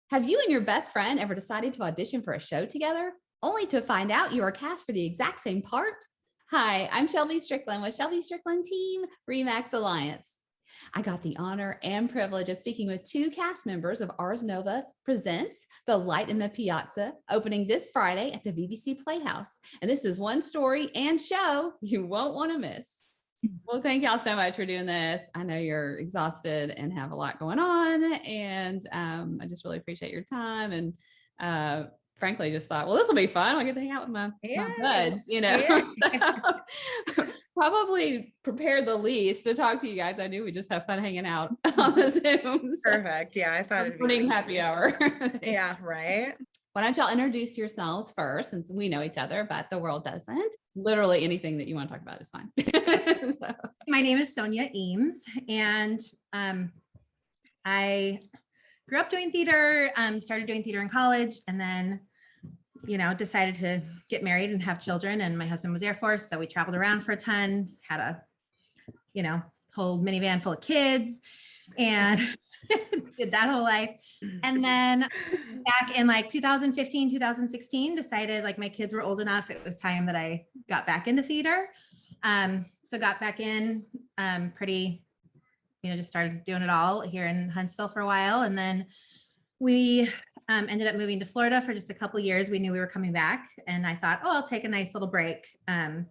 Have you and your best friend ever decided to audition for a show together, only to find out you are cast for the exact same part? Hi, I'm Shelby Stricklin with Shelby Stricklin Team Remax Alliance. I got the honor and privilege of speaking with two cast members of Ars Nova presents The Light in the Piazza, opening this Friday at the VBC Playhouse. And this is one story and show you won't want to miss. Well, thank y'all so much for doing this. I know you're exhausted and have a lot going on, and I just really appreciate your time. And frankly, just thought, well, this will be fun. I get to hang out with my buds, you know. Yeah. So, probably prepared the least to talk to you guys. I knew we just have fun hanging out on the Zoom. So Perfect. Yeah, I thought it'd be morning happy hour. Yeah, right. Why don't y'all introduce yourselves first, since we know each other, but the world doesn't. Literally anything that you want to talk about is fine. So. My name is Sonia Eames, and I grew up doing theater, started doing theater in college, and then, decided to get married and have children. And my husband was Air Force, so we traveled around for a ton, had a, whole minivan full of kids, and did that whole life. And then back in 2015, 2016, decided my kids were old enough. It was time that I got back into theater. So got back in pretty, just started doing it all here in Huntsville for a while. And then we ended up moving to Florida for just a couple of years. We knew we were coming back, and I thought, oh, I'll take a nice little break and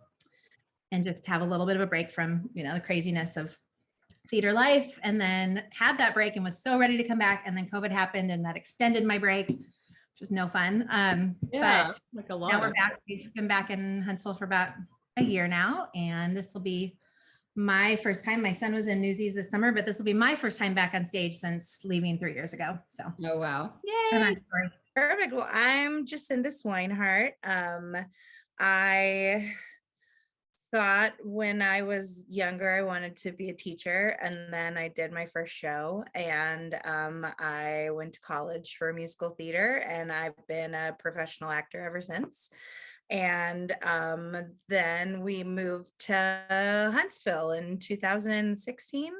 just have a little bit of a break from, the craziness of theater life. And then had that break and was so ready to come back. And then COVID happened, and that extended my break, which was no fun. But now we're back. We've been back in Huntsville for about a year now, and this will be my first time. My son was in Newsies this summer, but this will be my first time back on stage since leaving 3 years ago. So, oh wow, yay! Perfect. Well, I'm Jacinda Swineheart. I thought when I was younger, I wanted to be a teacher, and then I did my first show, and I went to college for musical theater, and I've been a professional actor ever since. And then we moved to Huntsville in 2016.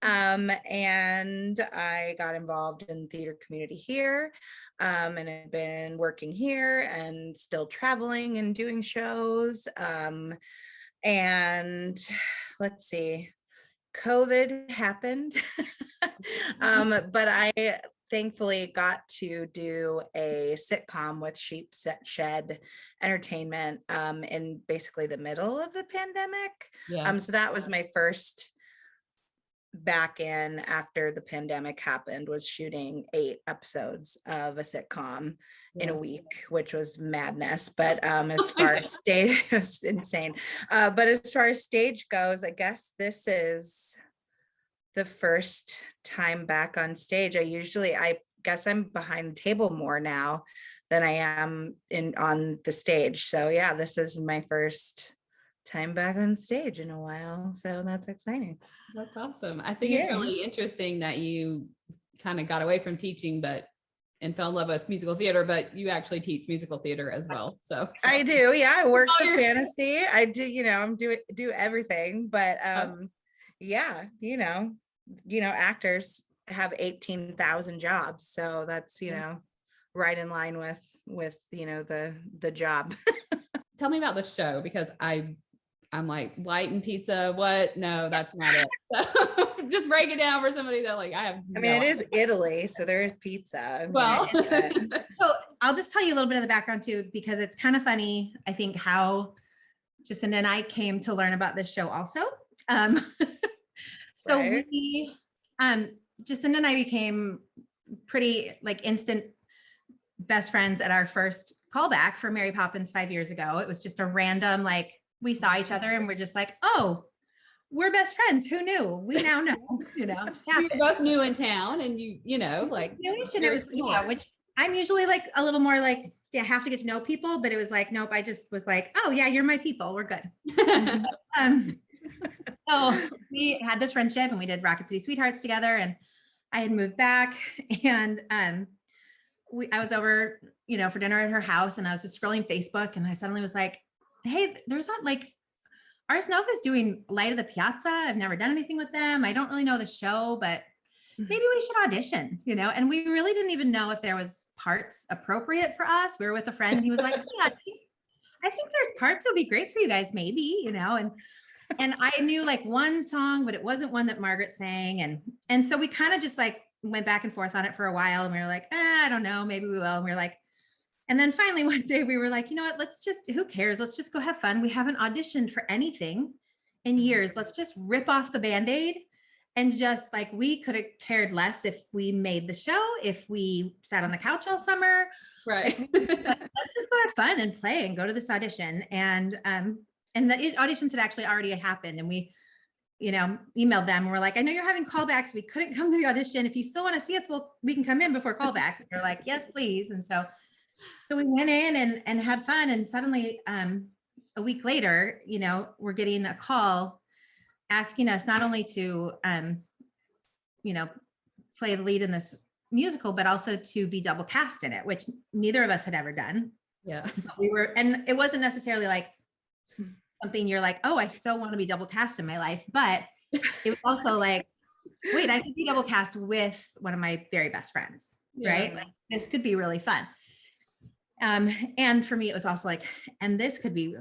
And I got involved in theater community here, and I've been working here and still traveling and doing shows. And let's see, COVID happened, but I thankfully got to do a sitcom with Sheepshed Entertainment in basically the middle of the pandemic. So that was my first back in after the pandemic happened, was shooting 8 episodes of a sitcom in a week, which was madness. But as far as stage, it was insane. But as far as stage goes, I guess this is the first time back on stage. I guess I'm behind the table more now than I am on the stage. So yeah, this is my first time back on stage in a while. So that's exciting. That's awesome. I think it's really interesting that you kind of got away from teaching, and fell in love with musical theater, but you actually teach musical theater as well. So I do. Yeah. I work for fantasy. I do, I'm do everything, but actors have 18,000 jobs. So that's, right in line with, the job. Tell me about the show, because I'm like, light and pizza, what? No, that's not it. So just break it down for somebody that it is Italy, so there is pizza. Well, so I'll just tell you a little bit of the background too, because it's kind of funny, I think, how Jacinda and I came to learn about this show also. So we, Jacinda and I became pretty instant best friends at our first callback for Mary Poppins 5 years ago. It was just a random, we saw each other and we're just oh, we're best friends. Who knew? We now know, just we were both new in town, and newish, and it was, which I'm usually a little more I have to get to know people, but it was nope. I just was oh yeah, you're my people. We're good. So we had this friendship, and we did Rocket City Sweethearts together, and I had moved back, and I was over, for dinner at her house, and I was just scrolling Facebook, and I suddenly was hey, there's not Ars Nova is doing Light of the Piazza. I've never done anything with them. I don't really know the show, but maybe we should audition, and we really didn't even know if there was parts appropriate for us. We were with a friend and he was like, yeah, I think there's parts that would be great for you guys, maybe, and I knew like one song, but it wasn't one that Margaret sang. And so we kind of just like went back and forth on it for a while. And we were like, I don't know, maybe we will. And we were like, and then finally one day we were like, you know what, who cares? Let's just go have fun. We haven't auditioned for anything in years. Let's just rip off the Band-Aid and just like, we could have cared less if we made the show, if we sat on the couch all summer. Right. Like, let's just go have fun and play and go to this audition. And the auditions had actually already happened. And we, emailed them. And we're like, I know you're having callbacks. We couldn't come to the audition. If you still want to see us, we can come in before callbacks. And they're like, yes, please. And so we went in and had fun. And suddenly a week later, we're getting a call asking us not only to, play the lead in this musical, but also to be double cast in it, which neither of us had ever done. Yeah. And it wasn't necessarily like something you're like, oh, I so want to be double cast in my life. But it was also like, wait, I could be double cast with one of my very best friends, right? Like, this could be really fun. And for me, it was also like, and this could be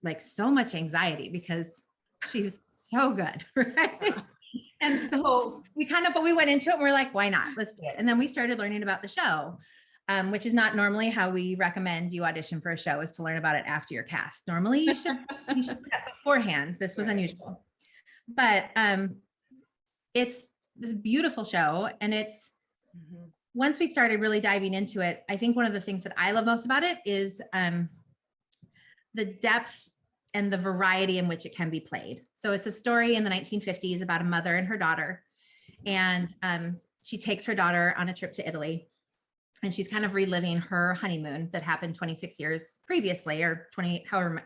like so much anxiety because she's so good, right? And so but we went into it and we're like, why not? Let's do it. And then we started learning about the show, which is not normally how we recommend you audition for a show, is to learn about it after you're cast. Normally you should prep beforehand. This was unusual, but it's this beautiful show. And it's, once we started really diving into it, I think one of the things that I love most about it is the depth and the variety in which it can be played. So it's a story in the 1950s about a mother and her daughter. And she takes her daughter on a trip to Italy. And she's kind of reliving her honeymoon that happened 26 years previously, or 20, however,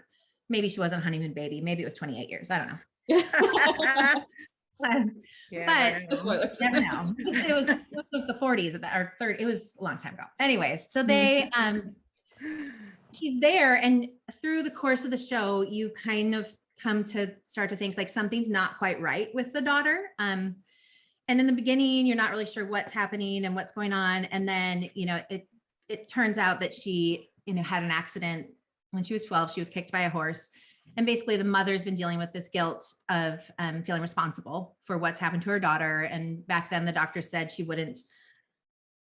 maybe she wasn't a honeymoon baby. Maybe it was 28 years. I don't know. But never know. It was the 40s or 30. It was a long time ago. Anyways, so they, she's there, and through the course of the show, you kind of come to start to think like something's not quite right with the daughter. And in the beginning, you're not really sure what's happening and what's going on. And then, it turns out that she, had an accident when she was 12. She was kicked by a horse. And basically the mother's been dealing with this guilt of feeling responsible for what's happened to her daughter. And back then the doctor said she wouldn't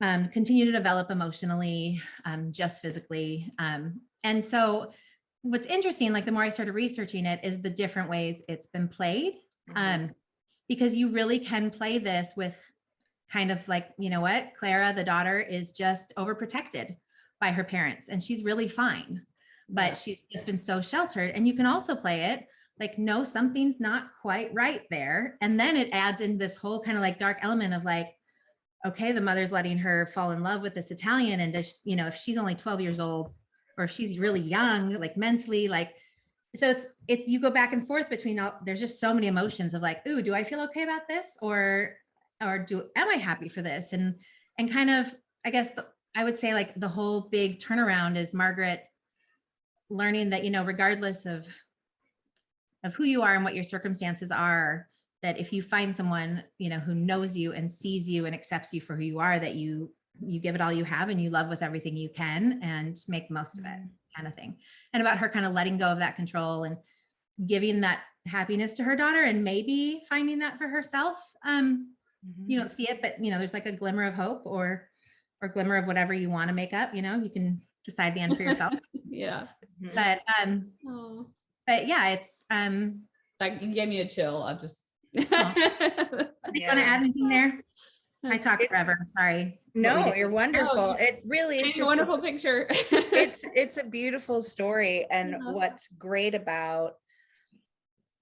continue to develop emotionally, just physically. And so what's interesting, like the more I started researching it, is the different ways it's been played. Because you really can play this with kind of like, Clara, the daughter, is just overprotected by her parents and she's really fine, but she's just been so sheltered. And you can also play it like, no, something's not quite right there. And then it adds in this whole kind of like dark element of like, okay, the mother's letting her fall in love with this Italian. And does, if she's only 12 years old, or if she's really young, like mentally, like, so it's, you go back and forth between there's just so many emotions of like, ooh, do I feel okay about this? Or am I happy for this? And kind of, I guess I would say like the whole big turnaround is Margaret learning that, regardless of who you are and what your circumstances are, that if you find someone, who knows you and sees you and accepts you for who you are, that you give it all you have and you love with everything you can and make the most of it, kind of thing. And about her kind of letting go of that control and giving that happiness to her daughter and maybe finding that for herself. You don't see it, but there's like a glimmer of hope or glimmer of whatever you want to make up, you can decide the end for yourself. Yeah. But yeah, it's like, you gave me a chill. I'm just do you want to add anything there? I talk forever. Sorry. No, you're wonderful. It really is a wonderful picture. it's a beautiful story. And what's great about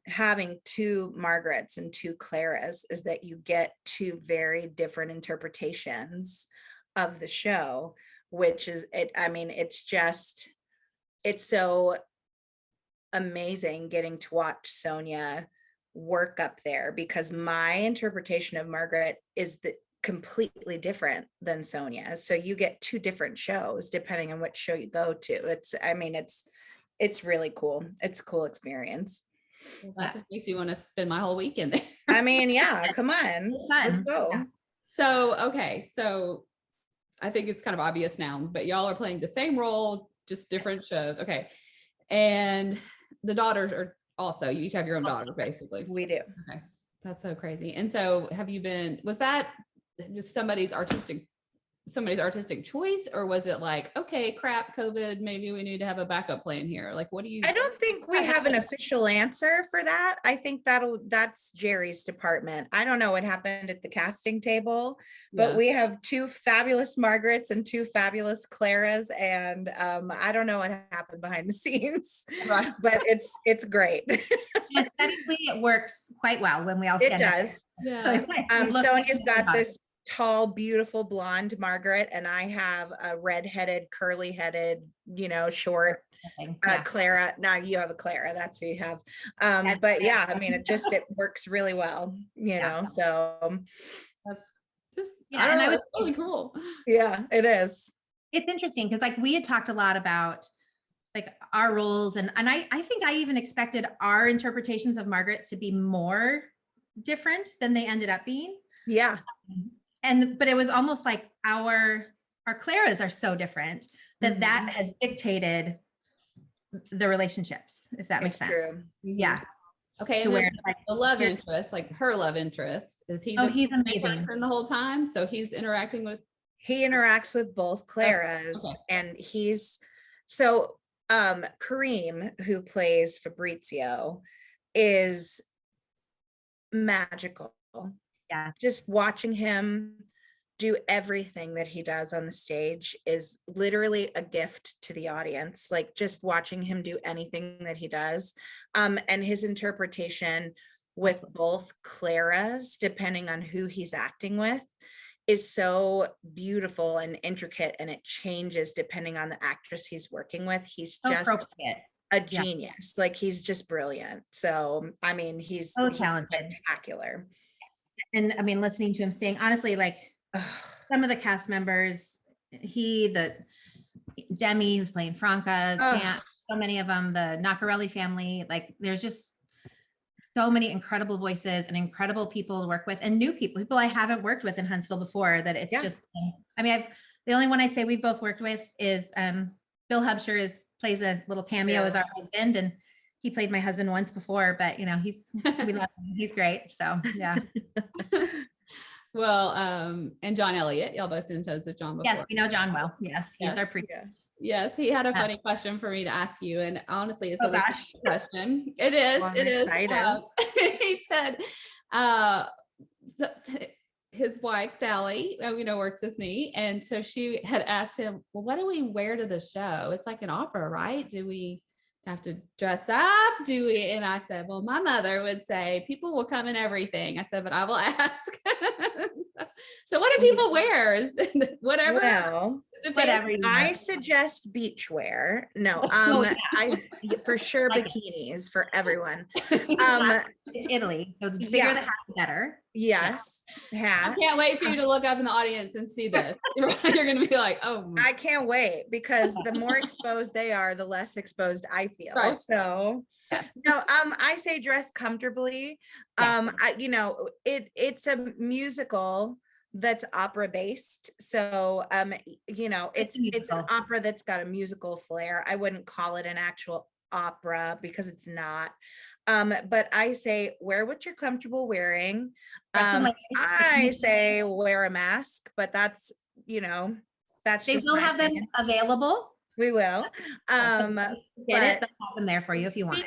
having two Margarets and two Claras is that you get two very different interpretations of the show, which is it. I mean, it's so amazing getting to watch Sonia work up there, because my interpretation of Margaret is completely different than Sonia. So you get two different shows depending on which show you go to. It's really cool. It's a cool experience. That just makes me want to spend my whole weekend there. I mean, yeah, come on, let's go. So, okay. So I think it's kind of obvious now, but y'all are playing the same role, just different shows. Okay. And the daughters are also, you each have your own daughter, basically. We do. Okay. That's so crazy. And so was that just somebody's artistic choice, or was it like, okay, crap, COVID, maybe we need to have a backup plan here? Like, what do you? I don't think we have an official answer for that. I think that's Jerry's department. I don't know what happened at the casting table, but Yeah. we have 2 fabulous Margarets and 2 fabulous Claras, and I don't know what happened behind the scenes, Right. but it's great. Aesthetically, it works quite well when we all It stand up does. there. Yeah. We look Sonia's like got this tall, beautiful blonde Margaret, and I have a red-headed, curly-headed, short yeah. Clara. Now you have a Clara, that's who you have. That's But yeah, I mean, it works really well, so That's just, Yeah, I don't and know, I was it's really cool. yeah, it is. it's interesting because like we had talked a lot about like our roles and I think I even expected our interpretations of Margaret to be more different than they ended up being. Yeah, But it was almost like our Claras are so different that has dictated the relationships, if that makes it's sense. true. Yeah. Okay. To And then where like the love you're- interest, like her love interest, is he oh, the he's same amazing. person the whole time? So he's interacting with. He interacts with both Claras, okay. and so Kareem, who plays Fabrizio, is magical. Yeah. Just watching him do everything that he does on the stage is literally a gift to the audience. Like just watching him do anything that he does. And his interpretation with both Claras, depending on who he's acting with, is so beautiful and intricate, and it changes depending on the actress he's working with. He's So just appropriate. a genius. Like he's just brilliant. So I mean, he's So talented. spectacular. And I mean, listening to him sing, honestly, like some of the cast members, Demi who's playing Franca, Sam, so many of them, the Nacarelli family, like there's just so many incredible voices and incredible people to work with, and new people I haven't worked with in Huntsville before, that it's just, I mean, the only one I'd say we've both worked with is Bill Hubsher plays a little cameo as our husband, and he played my husband once before, but we love him. He's great. So yeah. Well, and John Elliott, y'all both did shows with John before. Yes, we know John well. Yes, he's our pre. Yes, he had a funny question for me to ask you, and honestly, it's a gosh. legit question. It is. Well, I'm it is. excited. He said, his wife Sally, works with me, and so she had asked him, "Well, what do we wear to the show? It's like an opera, right? Do we have to dress up? Do we?" And I said, "Well, my mother would say people will come in everything." I said, "But I will ask." So, what do people wear? Whatever. Well, Whatever you I want. suggest beachwear. No, yeah. I for sure Like bikinis for everyone. It's Italy, so it's bigger the hat, the better. Yes, I hat. can't wait for you to look up in the audience and see this. You're going to be like, "Oh, I can't wait, because the more exposed they are, the less exposed I feel. Right. So no, I say dress comfortably. Yeah. It's a musical that's opera based. So it's an opera that's got a musical flair. I wouldn't call it an actual opera because it's not. But I say wear what you're comfortable wearing. I say wear a mask, but that's that's They just will my have them opinion. available. We will. Get it. but They'll have them there for you if you want.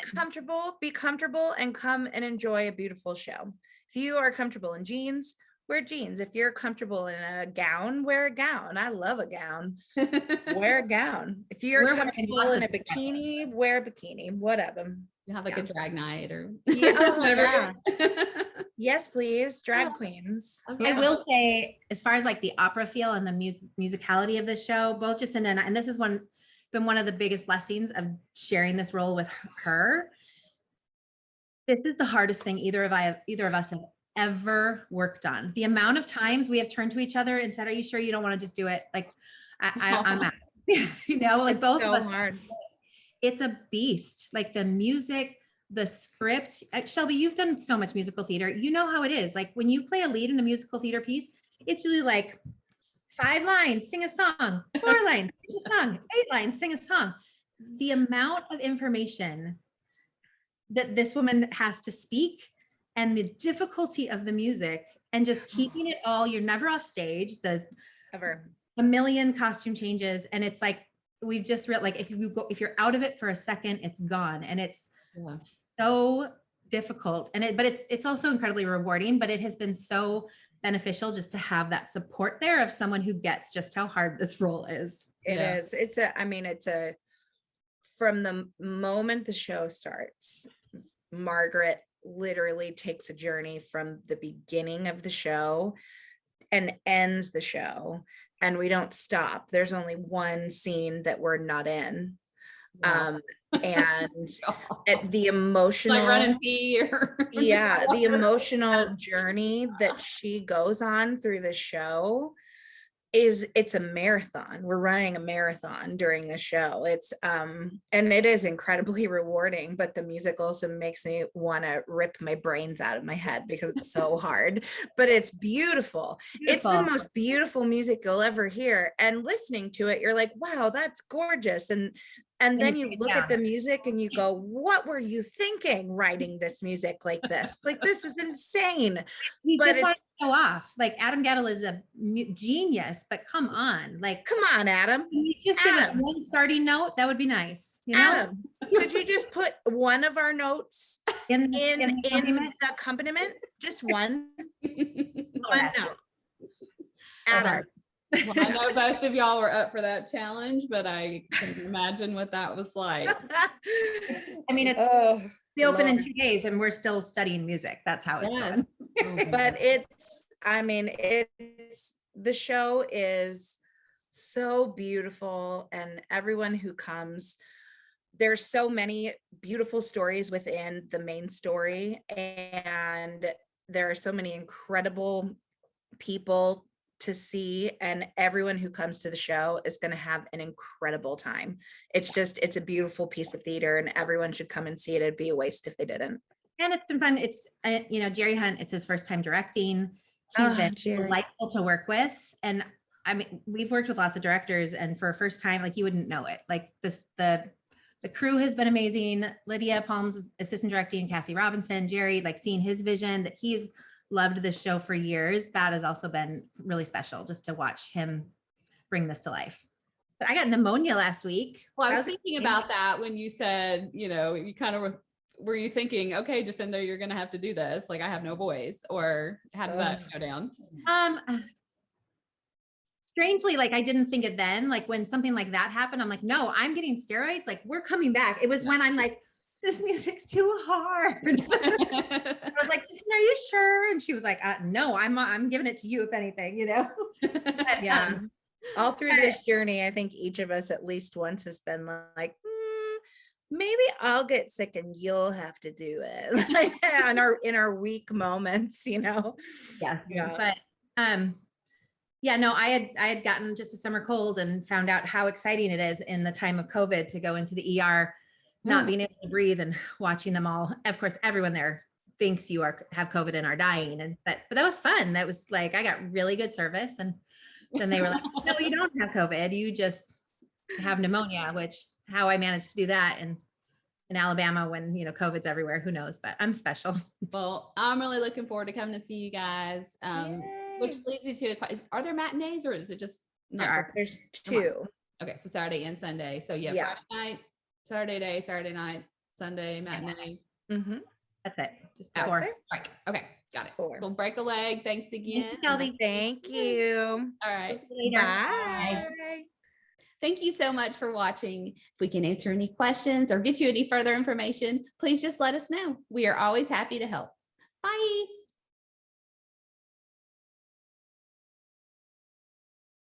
be comfortable and come and enjoy a beautiful show. If you are comfortable in jeans, wear jeans. If you're comfortable in a gown, wear a gown. I love a gown. Wear a gown. If you're We're wearing comfortable lots in a of different bikini, wear a bikini, whatever. you have like a drag night or Yeah. Yes, please. Drag queens. I will say, as far as like the opera feel and the musicality of the show, both Jacinda and this is been one of the biggest blessings of sharing this role with her. This is the hardest thing either of us have ever worked on. The amount of times we have turned to each other and said, "Are you sure you don't want to just do it?" Like I'm out. Like It's both so of us. hard. It's a beast. Like the music, the script. Shelby, you've done so much musical theater. You know how it is. Like when you play a lead in a musical theater piece, it's usually like 5 lines, sing a song, 4 lines, sing a song, 8 lines, sing a song. The amount of information that this woman has to speak and the difficulty of the music and just keeping it all, you're never off stage. There's Ever. a million costume changes. And it's like, we've just read, like, if you're out of it for a second, it's gone. And it's so difficult. And but it's also incredibly rewarding, but it has been so beneficial just to have that support there of someone who gets just how hard this role is. It is. It's a, from the moment the show starts, Margaret literally takes a journey from the beginning of the show and ends the show, and we don't stop. There's only one scene that we're not in. Wow. And at the emotional, like running pee or the emotional journey that she goes on through the show it's a marathon. We're running a marathon during the show. It's and it is incredibly rewarding, but the music also makes me want to rip my brains out of my head because it's so hard, but it's beautiful. It's the most beautiful music you'll ever hear, and listening to it, you're like, wow, that's gorgeous. And then you look at the music and you go, what were you thinking writing this music like this? Like, this is insane. He But just wants to show off. Like, Adam Gattel is a genius, but come on. Like, come on, Adam. Can you just give us one starting note? That would be nice. You know? Adam, could you just put one of our notes in the accompaniment? Just one. One note. Adam. Well, I know both of y'all were up for that challenge, but I can imagine what that was like. I mean, it's the open in 2 days and we're still studying music. That's how it's going. But the show is so beautiful, and everyone who comes, there's so many beautiful stories within the main story, and there are so many incredible people to see, and everyone who comes to the show is going to have an incredible time. It's a beautiful piece of theater, and everyone should come and see it. It'd be a waste if they didn't. And it's been fun. It's Jere Hunt, it's his first time directing. He's been delightful to work with. And I mean, we've worked with lots of directors, and for a first time, like, you wouldn't know it. Like, the crew has been amazing. Lydia Palm's assistant directing, Cassie Robinson, Jerry, like, seeing his vision that he's loved this show for years. That has also been really special, just to watch him bring this to life. But I got pneumonia last week. Well, I was thinking about that when you said, you kind of were you thinking, okay, Jacinda, you're going to have to do this. Like, I have no voice, or how did that go down? Strangely, like, I didn't think it then. Like, when something like that happened, I'm like, no, I'm getting steroids. Like, we're coming back. It was when I'm like, this music's too hard. I was like, are you sure? And she was like, no, I'm giving it to you, if anything, But, yeah. All through this journey, I think each of us at least once has been like, maybe I'll get sick and you'll have to do it. in our weak moments, Yeah. But no, I had gotten just a summer cold and found out how exciting it is in the time of COVID to go into the ER, not being able to breathe, and watching them all. Of course, everyone there thinks you have COVID and are dying. But that was fun. That was like, I got really good service. And then they were like, no, you don't have COVID. You just have pneumonia, which how I managed to do that. And in Alabama, when, COVID's everywhere, who knows, but I'm special. Well, I'm really looking forward to coming to see you guys. Which leads me to, are there matinees, or is it just? There's 2. Okay. So Saturday and Sunday. So Friday night, Saturday day, Saturday night, Sunday matinee. Mm-hmm. That's it. Just 4. Right. Okay. Got it. 4. We'll break a leg. Thanks again. Thank you. All right. Bye. Thank you so much for watching. If we can answer any questions or get you any further information, please just let us know. We are always happy to help. Bye.